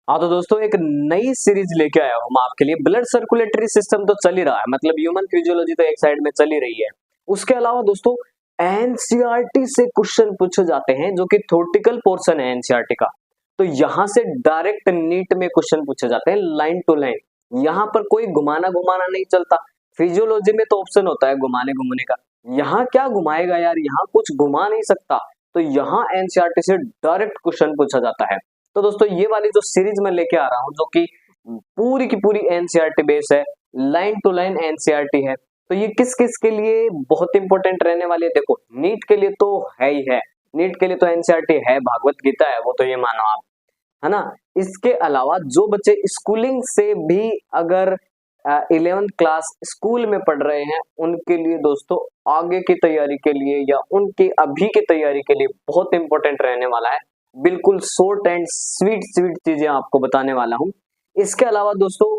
हाँ तो दोस्तों एक नई सीरीज लेके आया हूँ मैं आपके लिए। ब्लड सर्कुलेटरी सिस्टम तो चल ही रहा है, मतलब ह्यूमन फिजियोलॉजी तो एक साइड में चल ही रही है। उसके अलावा दोस्तों एनसीईआरटी से क्वेश्चन पूछे जाते हैं, जो कि थ्योरेटिकल पोर्शन है एनसीईआरटी का। तो यहाँ से डायरेक्ट नीट में क्वेश्चन पूछे जाते हैं लाइन टू लाइन। यहाँ पर कोई घुमाना घुमाना नहीं चलता। फिजियोलॉजी में तो ऑप्शन होता है घुमाने घुमाने का, यहाँ क्या घुमाएगा यार, यहाँ कुछ घुमा नहीं सकता। तो यहाँ एनसीईआरटी से डायरेक्ट क्वेश्चन पूछा जाता है। तो दोस्तों ये वाली जो सीरीज मैं लेके आ रहा हूँ, जो कि पूरी की पूरी एनसीईआरटी बेस है, लाइन टू लाइन एनसीईआरटी है। तो ये किस किस के लिए बहुत इंपॉर्टेंट रहने वाली है, देखो नीट के लिए तो है ही है। नीट के लिए तो एनसीईआरटी है, भागवत गीता है, वो तो ये मानो आप, है ना। इसके अलावा जो बच्चे स्कूलिंग से भी अगर 11th क्लास स्कूल में पढ़ रहे हैं, उनके लिए दोस्तों आगे की तैयारी के लिए या उनकी अभी की तैयारी के लिए बहुत इंपॉर्टेंट रहने वाला है। बिल्कुल शॉर्ट एंड स्वीट स्वीट चीजें आपको बताने वाला हूं। इसके अलावा दोस्तों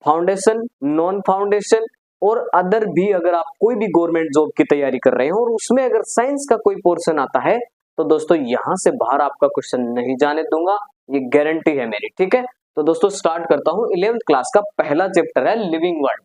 फाउंडेशन, नॉन फाउंडेशन और अदर भी, अगर आप कोई भी गवर्नमेंट जॉब की तैयारी कर रहे हो और उसमें अगर साइंस का कोई पोर्शन आता है, तो दोस्तों यहां से बाहर आपका क्वेश्चन नहीं जाने दूंगा, ये गारंटी है मेरी, ठीक है। तो दोस्तों स्टार्ट करता हूं। 11th क्लास का पहला चैप्टर है लिविंग वर्ल्ड।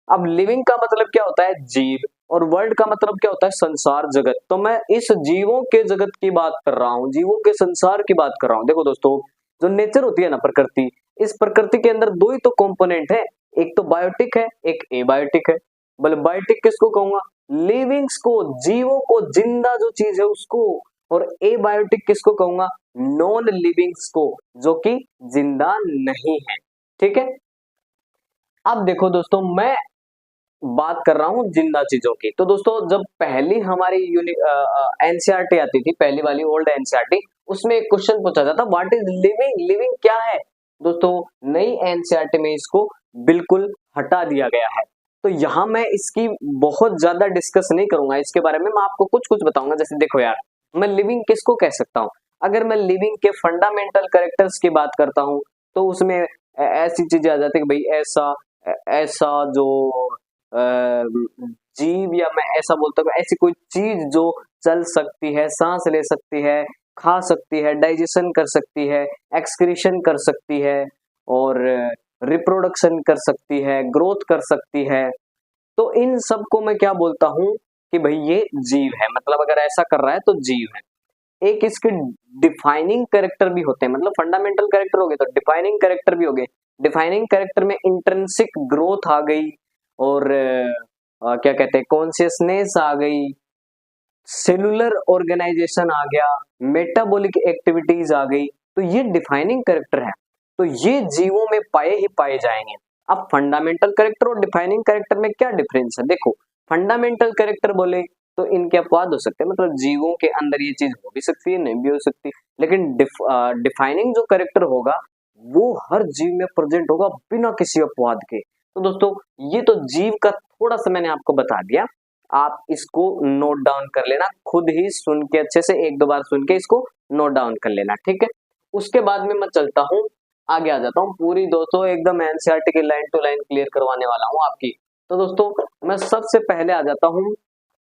अब लिविंग का मतलब क्या होता है, जीव, और वर्ल्ड का मतलब क्या होता है, संसार, जगत। तो मैं इस जीवों के जगत की बात कर रहा हूं, जीवों के संसार की बात कर रहा हूं। देखो दोस्तों, जो नेचर होती है ना, प्रकृति, इस प्रकृति के अंदर दो ही तो कंपोनेंट है, एक तो बायोटिक है, एक एबायोटिक है। बोले बायोटिक किसको कहूंगा, लिविंग्स को, जीवों को, जिंदा जो चीज है उसको। और एबायोटिक किसको कहूंगा, नॉन लिविंग्स को, जो कि जिंदा नहीं है, ठीक है। अब देखो दोस्तों, मैं बात कर रहा हूं जिंदा चीजों की। तो दोस्तों जब पहली हमारी एनसीईआरटी आती थी, पहली वाली ओल्ड एनसीईआरटी, उसमें एक क्वेश्चन पूछा जाता, व्हाट इज लिविंग, लिविंग क्या है। दोस्तों नई एनसीईआरटी में इसको बिल्कुल हटा दिया गया है। तो यहां मैं इसकी बहुत ज्यादा डिस्कस नहीं करूंगा इसके बारे में, मैं आपको कुछ कुछ बताऊंगा। जैसे देखो यार, मैं लिविंग किसको कह सकता हूं, अगर मैं लिविंग के फंडामेंटल कैरेक्टर्स की बात करता हूं, तो उसमें ऐसी चीजें आ जाती है कि भाई ऐसा ऐसा जो जीव, या मैं ऐसा बोलता हूँ ऐसी कोई चीज जो चल सकती है, सांस ले सकती है, खा सकती है, डाइजेशन कर सकती है, एक्सक्रीशन कर सकती है, और रिप्रोडक्शन कर सकती है, ग्रोथ कर सकती है। तो इन सब को मैं क्या बोलता हूँ कि भाई ये जीव है, मतलब अगर ऐसा कर रहा है तो जीव है। एक इसके डिफाइनिंग कैरेक्टर भी होते हैं, मतलब फंडामेंटल कैरेक्टर हो गए तो डिफाइनिंग कैरेक्टर भी हो गए। डिफाइनिंग कैरेक्टर में इंट्रिंसिक ग्रोथ आ गई, और क्या कहते हैं, कॉन्शियसनेस आ गई, सेलुलर ऑर्गेनाइजेशन आ गया, मेटाबॉलिक एक्टिविटीज आ गई। तो ये डिफाइनिंग कैरेक्टर है, तो ये जीवों में पाए ही पाए जाएंगे। अब फंडामेंटल कैरेक्टर और डिफाइनिंग कैरेक्टर में क्या डिफरेंस है, देखो फंडामेंटल कैरेक्टर बोले तो इनके अपवाद हो सकते हैं, मतलब जीवों के अंदर ये चीज हो भी सकती है, नहीं भी हो सकती। लेकिन डिफाइनिंग जो कैरेक्टर होगा वो हर जीव में प्रेजेंट होगा बिना किसी अपवाद के। तो दोस्तों ये तो जीव का थोड़ा सा मैंने आपको बता दिया, आप इसको नोट डाउन कर लेना, खुद ही सुन के अच्छे से एक दो बार सुन के इसको नोट डाउन कर लेना, ठीक है। उसके बाद में मैं चलता हूँ, आगे आ जाता हूँ, पूरी दोस्तों एकदम एनसीईआरटी की लाइन टू लाइन क्लियर करवाने वाला हूँ आपकी। तो दोस्तों मैं सबसे पहले आ जाता हूँ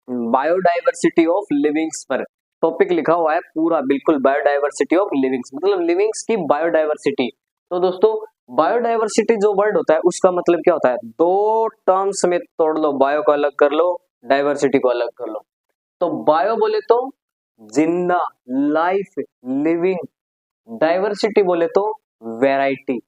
बायोडाइवर्सिटी ऑफ लिविंग्स पर। टॉपिक लिखा हुआ है पूरा बिल्कुल, बायोडाइवर्सिटी ऑफ लिविंग्स, मतलब लिविंग्स की बायोडाइवर्सिटी। तो दोस्तों बायोडाइवर्सिटी जो वर्ड होता है उसका मतलब क्या होता है, दो टर्म्स में तोड़ लो, बायो को अलग कर लो, डाइवर्सिटी को अलग कर लो। तो बायो बोले तो जिंदा, लाइफ, लिविंग। डाइवर्सिटी बोले तो वैरायटी,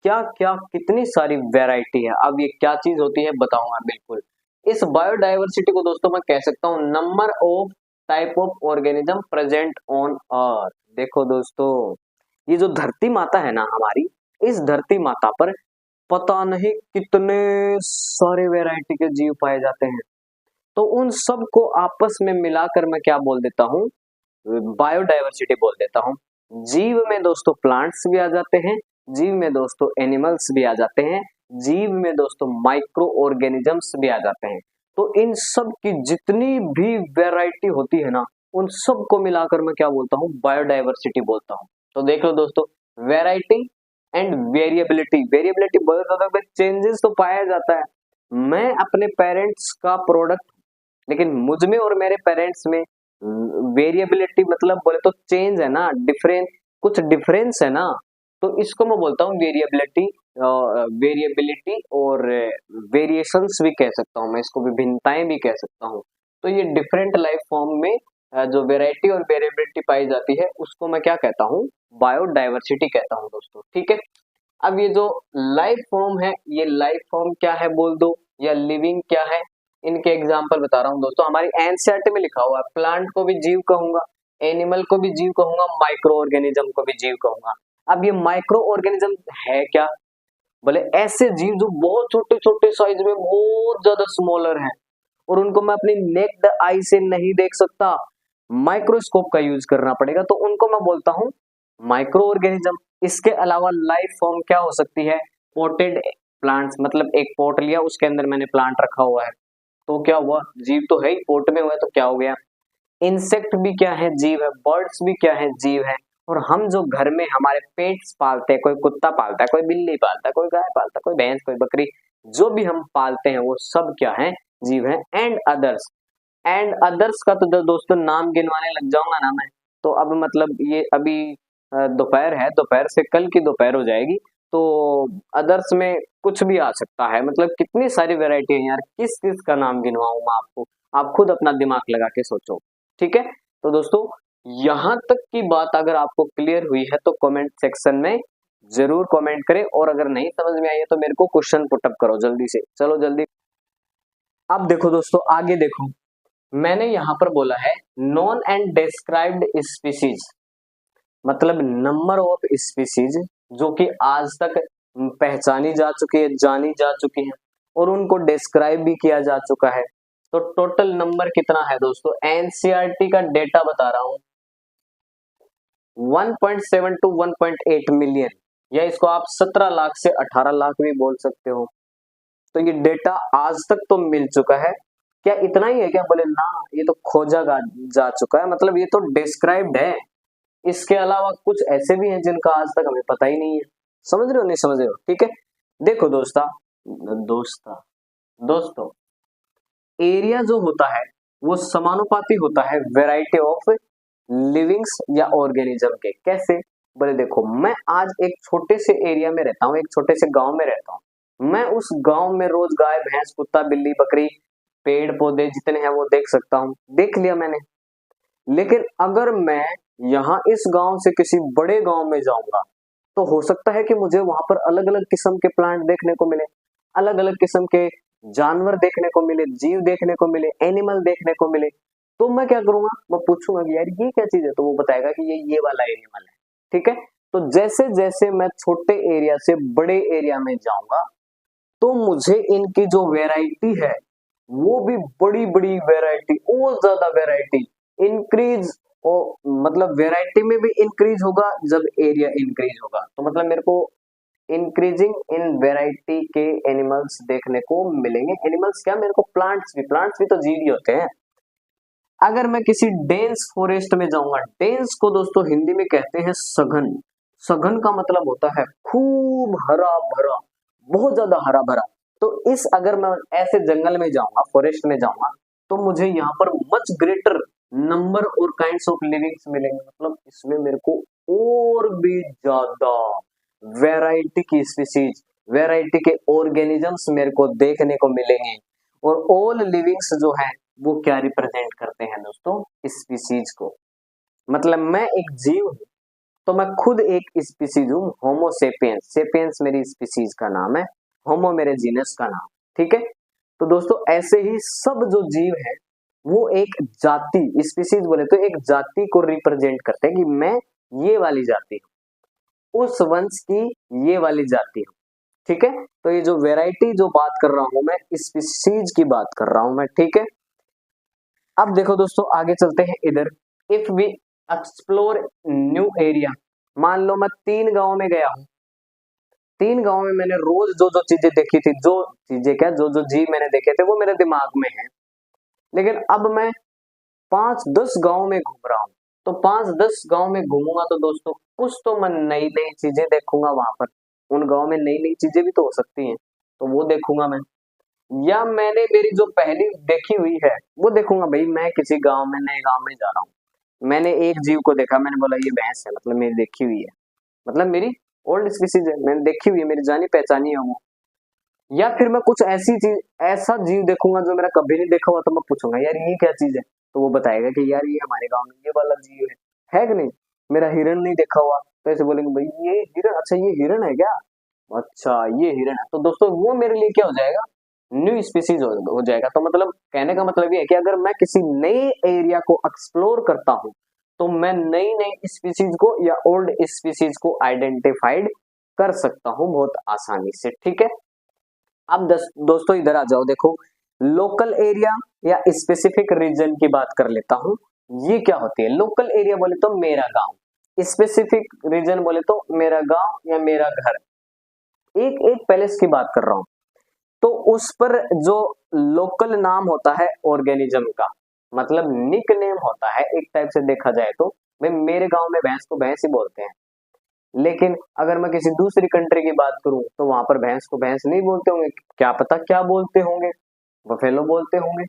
क्या क्या कितनी सारी वैरायटी है। अब ये क्या चीज होती है बताऊंगा बिल्कुल। इस बायोडाइवर्सिटी को दोस्तों मैं कह सकता हूं number of type of organism present on earth. देखो दोस्तों, ये जो धरती माता है ना हमारी, इस धरती माता पर पता नहीं कितने सारे वैरायटी के जीव पाए जाते हैं। तो उन सब को आपस में मिलाकर मैं क्या बोल देता हूँ, बायोडाइवर्सिटी बोल देता हूँ। जीव में दोस्तों प्लांट्स भी आ जाते हैं, जीव में दोस्तों एनिमल्स भी आ जाते हैं, जीव में दोस्तों माइक्रो ऑर्गेनिजम्स भी आ जाते हैं। तो इन सब की जितनी भी वैरायटी होती है ना, उन सब को मिलाकर मैं क्या बोलता हूँ, बायोडाइवर्सिटी बोलता हूँ। तो देख लो दोस्तों, वैरायटी एंड वेरिएबिलिटी। वेरिएबिलिटी बहुत ज्यादा, चेंजेस तो पाया जाता है। मैं अपने पेरेंट्स का प्रोडक्ट, लेकिन मुझ में और मेरे पेरेंट्स में वेरिएबिलिटी मतलब बोले तो चेंज है ना, डिफरेंस, कुछ डिफरेंस है ना। तो इसको मैं बोलता हूँ वेरिएबिलिटी, वेरिएबिलिटी और वेरिएशंस भी कह सकता हूँ मैं, इसको विभिन्नताएं भी कह सकता हूँ। तो ये डिफरेंट लाइफ फॉर्म में जो वेराइटी और वेरिएबिलिटी पाई जाती है उसको मैं क्या कहता हूँ, बायोडाइवर्सिटी कहता हूँ दोस्तों, ठीक है। अब ये जो लाइफ फॉर्म है, ये लाइफ फॉर्म क्या है बोल दो, या लिविंग क्या है, इनके एग्जाम्पल बता रहा हूँ दोस्तों। हमारी एनसीईआरटी में लिखा हुआ है, प्लांट को भी जीव कहूंगा, एनिमल को भी जीव कहूंगा, माइक्रो ऑर्गेनिज्म को भी जीव कहूंगा। अब ये माइक्रो ऑर्गेनिज्म है क्या, बोले ऐसे जीव जो बहुत छोटे छोटे साइज में बहुत ज्यादा स्मॉलर हैं और उनको मैं अपनी नेक्ड आई से नहीं देख सकता, माइक्रोस्कोप का यूज करना पड़ेगा, तो उनको मैं बोलता हूं माइक्रो ऑर्गेनिज्म। इसके अलावा लाइफ फॉर्म क्या हो सकती है, पोटेड प्लांट्स, मतलब एक पोट लिया उसके अंदर मैंने प्लांट रखा हुआ है तो क्या हुआ, जीव तो है ही, पोट में हुआ है तो क्या हो गया। इंसेक्ट भी क्या है, जीव है। बर्ड्स भी क्या है, जीव है। और हम जो घर में हमारे पेट्स पालते हैं, कोई कुत्ता पालता है, कोई बिल्ली पालता है, कोई गाय पालता है, कोई भैंस, कोई बकरी, जो भी हम पालते हैं वो सब क्या है, जीव है। एंड अदर्स, एंड अदर्स का तो दोस्तों नाम गिनवाने लग जाऊंगा ना मैं, तो अब मतलब ये अभी दोपहर है, दोपहर से कल की दोपहर हो जाएगी, तो अदर्स में कुछ भी आ सकता है, मतलब कितनी सारी वैरायटी है यार, किस किस का नाम गिनवाऊं मैं आपको, आप खुद अपना दिमाग लगा के सोचो, ठीक है। तो दोस्तों यहां तक की बात अगर आपको क्लियर हुई है तो कमेंट सेक्शन में जरूर कमेंट करें, और अगर नहीं समझ में आई है तो मेरे को क्वेश्चन पुटअप करो जल्दी से, चलो जल्दी। अब देखो दोस्तों आगे देखो, मैंने यहां पर बोला है नॉन एंड डिस्क्राइब्ड स्पीसीज, मतलब नंबर ऑफ स्पीसीज जो कि आज तक पहचानी जा चुकी है, जानी जा चुकी है, और उनको डिस्क्राइब भी किया जा चुका है। तो टोटल नंबर कितना है दोस्तों, एनसीईआरटी का डेटा बता रहा हूं, 1.7 टू 1.8 मिलियन, या इसको आप 17 लाख से 18 लाख भी बोल सकते हो। तो ये डेटा आज तक तो मिल चुका है। क्या इतना ही है क्या, बोले ना, ये तो खोजा जा चुका है, मतलब ये तो डिस्क्राइब्ड है। इसके अलावा कुछ ऐसे भी हैं जिनका आज तक हमें पता ही नहीं है। समझ रहे हो, नहीं समझ रहे हो, ठीक है। देखो दोस्तों एरिया जो होता है वो समानुपाती होता है वैरायटी ऑफ लिविंग्स या ऑर्गेनिज्म के। कैसे, बोले देखो मैं आज एक छोटे से एरिया में रहता हूँ, एक छोटे से गांव में रहता हूँ, मैं उस गांव में रोज गाय भैंस कुत्ता बिल्ली बकरी पेड़ पौधे जितने हैं वो देख सकता हूँ, देख लिया मैंने। लेकिन अगर मैं यहाँ इस गांव से किसी बड़े गांव में जाऊंगा तो हो सकता है कि मुझे वहां पर अलग अलग किस्म के प्लांट देखने को मिले, अलग अलग किस्म के जानवर देखने को मिले, जीव देखने को मिले, एनिमल देखने को मिले। तो मैं क्या करूंगा, मैं पूछूंगा कि यार ये क्या चीज है, तो वो बताएगा कि ये वाला एनिमल है, ठीक है। तो जैसे जैसे मैं छोटे एरिया से बड़े एरिया में जाऊंगा तो मुझे इनकी जो वैरायटी है वो भी बड़ी बड़ी वैरायटी और ज्यादा वैरायटी इंक्रीज, और मतलब वैरायटी में भी इंक्रीज होगा जब एरिया इंक्रीज होगा। तो मतलब मेरे को इंक्रीजिंग इन वैरायटी के एनिमल्स देखने को मिलेंगे। एनिमल्स क्या, मेरे को प्लांट्स भी तो जीव ही होते हैं। अगर मैं किसी डेंस फॉरेस्ट में जाऊंगा, डेंस को दोस्तों हिंदी में कहते हैं सघन, सघन का मतलब होता है खूब हरा भरा, बहुत ज्यादा हरा भरा। तो इस अगर मैं ऐसे जंगल में जाऊंगा, फॉरेस्ट में जाऊंगा, तो मुझे यहाँ पर मच ग्रेटर नंबर और काइंड्स ऑफ लिविंग्स मिलेंगे, मतलब इसमें मेरे को और भी ज्यादा वैरायटी की स्पीसीज, वैरायटी के ऑर्गेनिजम्स मेरे को देखने को मिलेंगे। और ऑल लिविंग्स जो है वो क्या रिप्रेजेंट करते हैं दोस्तों, स्पीसीज को। मतलब मैं एक जीव हूं तो मैं खुद एक स्पीसीज हूँ, होमो सेपियंस, सेपियंस मेरी स्पीसीज का नाम है, होमो मेरे जीनस का नाम, ठीक है। तो दोस्तों ऐसे ही सब जो जीव है वो एक जाति, स्पीसीज बोले तो एक जाति को रिप्रेजेंट करते हैं कि मैं ये वाली जाति हूँ, उस वंश की ये वाली जाति हूँ, ठीक है। तो ये जो वैरायटी जो बात कर रहा हूं मैं, स्पीसीज की बात कर रहा हूं मैं, ठीक है। अब देखो दोस्तों आगे चलते हैं इधर, if we explore new area, मान लो मैं 3 गांव में गया हूं, 3 गांव में मैंने रोज जो जो चीजें देखी थी, जो चीजें क्या, जो जो जीव मैंने देखे थे वो मेरे दिमाग में है। लेकिन अब मैं 5-10 गांव में घूम रहा हूँ, तो 5-10 गांव में घूमूंगा तो दोस्तों कुछ तो मैं नई नई चीजें देखूंगा वहां पर, उन गांव में नई नई चीजें भी तो हो सकती हैं, तो वो देखूंगा मैं। या मैंने मेरी जो पहली देखी हुई है वो देखूंगा, भाई मैं किसी गांव में, नए गांव में जा रहा हूँ, मैंने एक जीव को देखा, मैंने बोला ये भैंस है, मतलब मेरी देखी हुई है, मतलब मेरी ओल्ड स्पीसीज है, मैंने देखी हुई है, मेरी जानी पहचानी है वो। या फिर मैं कुछ ऐसी चीज, ऐसा जीव देखूंगा जो मेरा कभी नहीं देखा हुआ, तो मैं पूछूंगा यार ये क्या चीज है, तो वो बताएगा कि यार ये हमारे गांव में ये वाला जीव है कि नहीं। मेरा हिरण नहीं देखा हुआ, तो ऐसे बोलेंगे भाई ये हिरण, अच्छा ये हिरण है क्या, अच्छा ये हिरण है, तो दोस्तों वो मेरे लिए क्या हो जाएगा, न्यू स्पीसीज हो जाएगा। तो मतलब कहने का मतलब ये है कि अगर मैं किसी नए एरिया को एक्सप्लोर करता हूं, तो मैं नई नई स्पीसीज को या ओल्ड स्पीसीज को आइडेंटिफाइड कर सकता हूं बहुत आसानी से, ठीक है। अब दोस्तों इधर आ जाओ, देखो लोकल एरिया या स्पेसिफिक रीजन की बात कर लेता हूं। ये क्या होती है, लोकल एरिया बोले तो मेरा गांव, स्पेसिफिक रीजन बोले तो मेरा गांव या मेरा घर। एक एक पैलेस की बात कर रहा हूं, तो उस पर जो लोकल नाम होता है ऑर्गेनिज्म का, मतलब निक नेम होता है एक टाइप से देखा जाए तो। भाई मेरे गांव में भैंस को भैंस ही बोलते हैं, लेकिन अगर मैं किसी दूसरी कंट्री की बात करूं तो वहां पर भैंस को भैंस नहीं बोलते होंगे, क्या पता क्या बोलते होंगे, बफेलो बोलते होंगे,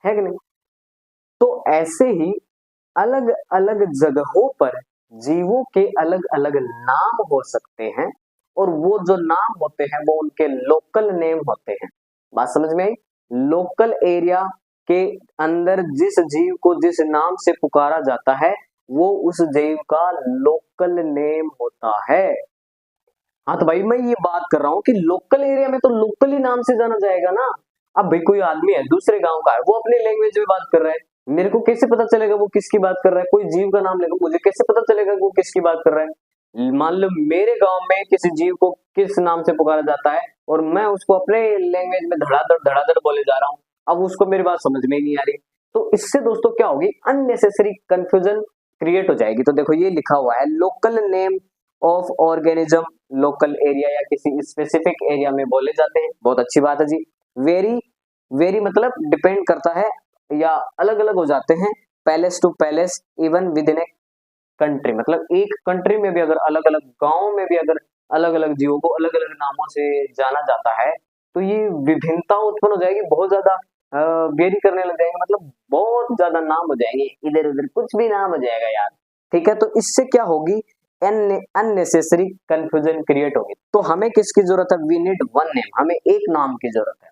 है कि नहीं। तो ऐसे ही अलग अलग जगहों पर जीवों के अलग अलग नाम हो सकते हैं, और वो जो नाम होते हैं वो उनके लोकल नेम होते हैं। बात समझ में आई। लोकल एरिया के अंदर जिस जीव को जिस नाम से पुकारा जाता है वो उस जीव का लोकल नेम होता है। हाँ तो भाई मैं ये बात कर रहा हूँ कि लोकल एरिया में तो लोकल ही नाम से जाना जाएगा ना। अब भाई कोई आदमी है दूसरे गांव का है, वो अपने लैंग्वेज में बात कर रहा है, मेरे को कैसे पता चलेगा वो किसकी बात कर रहा है। कोई जीव का नाम लेगा, मुझे कैसे पता चलेगा वो किसकी बात कर रहा है। मान लो मेरे गांव में किसी जीव को किस नाम से पुकारा जाता है और मैं उसको अपने लैंग्वेज में धड़ाधड़ बोले जा रहा हूँ, अब उसको मेरी बात समझ में ही नहीं आ रही, तो इससे दोस्तों क्या होगी, अननेसेसरी कंफ्यूजन क्रिएट हो जाएगी। तो देखो ये लिखा हुआ है local name of organism local area या किसी स्पेसिफिक एरिया में बोले जाते हैं। बहुत अच्छी बात है जी। वेरी वेरी मतलब डिपेंड करता है या अलग अलग हो जाते हैं, place to place, even within a country, मतलब एक कंट्री में भी अगर अलग अलग गांव में भी अगर अलग अलग जीवों को अलग अलग नामों से जाना जाता है, तो ये विभिन्नता उत्पन्न हो जाएगी, बहुत ज्यादा वेरी करने लग जाएंगे, मतलब बहुत ज्यादा नाम हो जाएंगे, इधर उधर कुछ भी नाम हो जाएगा यार, ठीक है। तो इससे क्या होगी, अननेसेसरी कंफ्यूजन क्रिएट होगी। तो हमें किसकी जरूरत है, वी नीड वन नेम, हमें एक नाम की जरूरत है।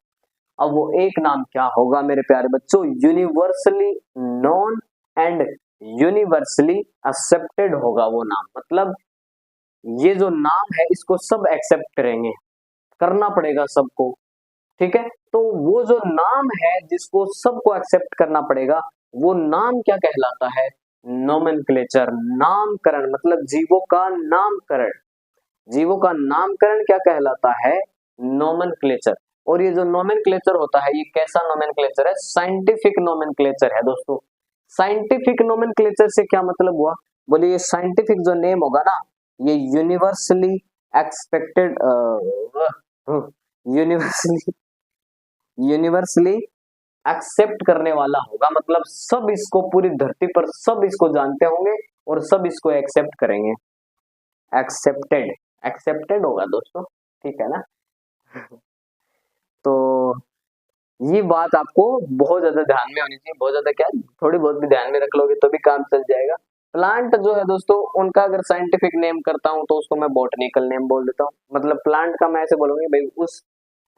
अब वो एक नाम क्या होगा मेरे प्यारे बच्चों, universally known and universally accepted होगा वो नाम। मतलब ये जो नाम है इसको सब एक्सेप्ट करेंगे, करना पड़ेगा सबको, ठीक है। तो वो जो नाम है जिसको सबको एक्सेप्ट करना पड़ेगा, वो नाम क्या कहलाता है, नोमेनक्लेचर, नामकरण, मतलब जीवों का नामकरण। जीवों का नामकरण क्या कहलाता है, नोमेनक्लेचर। और ये जो नोमेनक्लेचर होता है ये कैसा नोमेनक्लेचर है, साइंटिफिक नोमेनक्लेचर है दोस्तों। साइंटिफिक नोमेनक्लेचर से क्या मतलब हुआ, बोलिए साइंटिफिक जो नेम होगा ना, ये universally expected, universally universally accept करने वाला होगा, मतलब सब इसको पूरी धरती पर सब इसको जानते होंगे और सब इसको एक्सेप्ट करेंगे। एक्सेप्टेड, एक्सेप्टेड होगा दोस्तों, ठीक है ना। तो ये बात आपको बहुत ज्यादा ध्यान में होनी चाहिए, बहुत ज्यादा क्या, थोड़ी बहुत भी ध्यान में रख लोगे तो भी काम चल जाएगा। प्लांट जो है दोस्तों उनका अगर साइंटिफिक नेम करता हूं तो उसको मैं बॉटनिकल नेम बोल देता हूँ, मतलब प्लांट का मैं ऐसे बोलूंगी भाई उस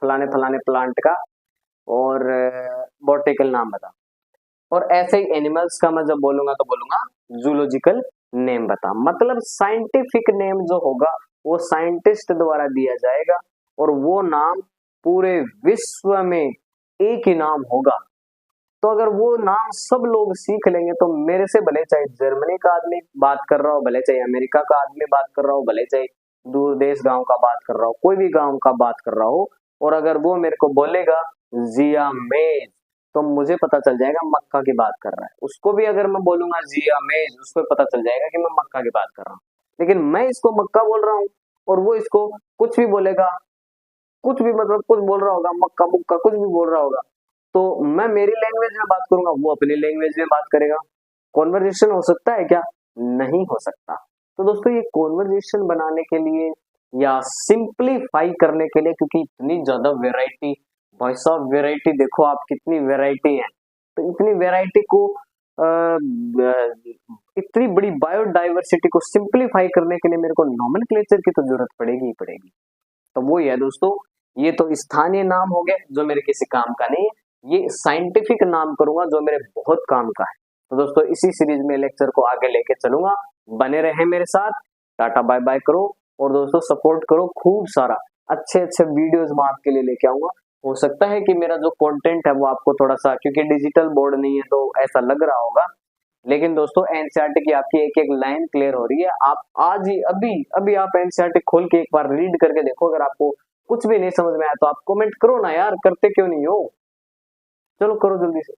फलाने फलाने प्लांट का, और बॉटनिकल नाम बता। और ऐसे ही एनिमल्स का मैं जब बोलूंगा तो बोलूंगा जूलॉजिकल नेम बता। मतलब साइंटिफिक नेम जो होगा वो साइंटिस्ट द्वारा दिया जाएगा और वो नाम पूरे विश्व में एक ही नाम होगा। तो अगर वो नाम सब लोग सीख लेंगे तो मेरे से भले चाहे जर्मनी का आदमी बात कर रहा हो, भले चाहे अमेरिका का आदमी बात कर रहा हो, भले चाहे दूर देश गांव का बात कर रहा हो, कोई भी गांव का बात कर रहा हो, और अगर वो मेरे को बोलेगा जिया मेज, तो मुझे पता चल जाएगा मक्का की बात कर रहा है। उसको भी अगर मैं बोलूंगा जिया मेज, उसको पता चल जाएगा कि मैं मक्का की बात कर रहा हूँ। लेकिन मैं इसको मक्का बोल रहा हूँ और वो इसको कुछ भी बोलेगा, कुछ भी मतलब कुछ बोल रहा होगा, मक्का मुक्का कुछ भी बोल रहा होगा, तो मैं मेरी लैंग्वेज में बात करूंगा, वो अपनी लैंग्वेज में बात करेगा। कॉन्वर्जेशन हो सकता है क्या, नहीं हो सकता। तो दोस्तों ये कॉन्वर्जेशन बनाने के लिए या सिंप्लीफाई करने के लिए, क्योंकि इतनी ज्यादा वेराइटी, भाई साहब वेराइटी देखो आप कितनी वेराइटी है, तो इतनी वेराइटी को इतनी बड़ी बायोडाइवर्सिटी को सिंप्लीफाई करने के लिए मेरे को नोमेनक्लेचर की तो जरूरत पड़ेगी ही पड़ेगी। तो वो ही है दोस्तों, ये तो स्थानीय नाम हो गए जो मेरे किसी काम का नहीं है, ये साइंटिफिक नाम करूंगा जो मेरे बहुत काम का है। तो दोस्तों इसी सीरीज में लेक्चर को आगे लेके चलूंगा, बने रहे मेरे साथ। टाटा बाय बाय करो और दोस्तों सपोर्ट करो, खूब सारा अच्छे अच्छे वीडियोस मैं आपके लिए लेके आऊंगा। हो सकता है कि मेरा जो कंटेंट है वो आपको थोड़ा सा, क्योंकि डिजिटल बोर्ड नहीं है तो ऐसा लग रहा होगा, लेकिन दोस्तों एनसीईआरटी की आपकी एक एक लाइन क्लियर हो रही है। आप आज ही अभी अभी आप एनसीईआरटी खोल के एक बार रीड करके देखो। अगर आपको कुछ भी नहीं समझ में आया तो आप कमेंट करो ना यार, करते क्यों नहीं हो, चलो करो जल्दी से।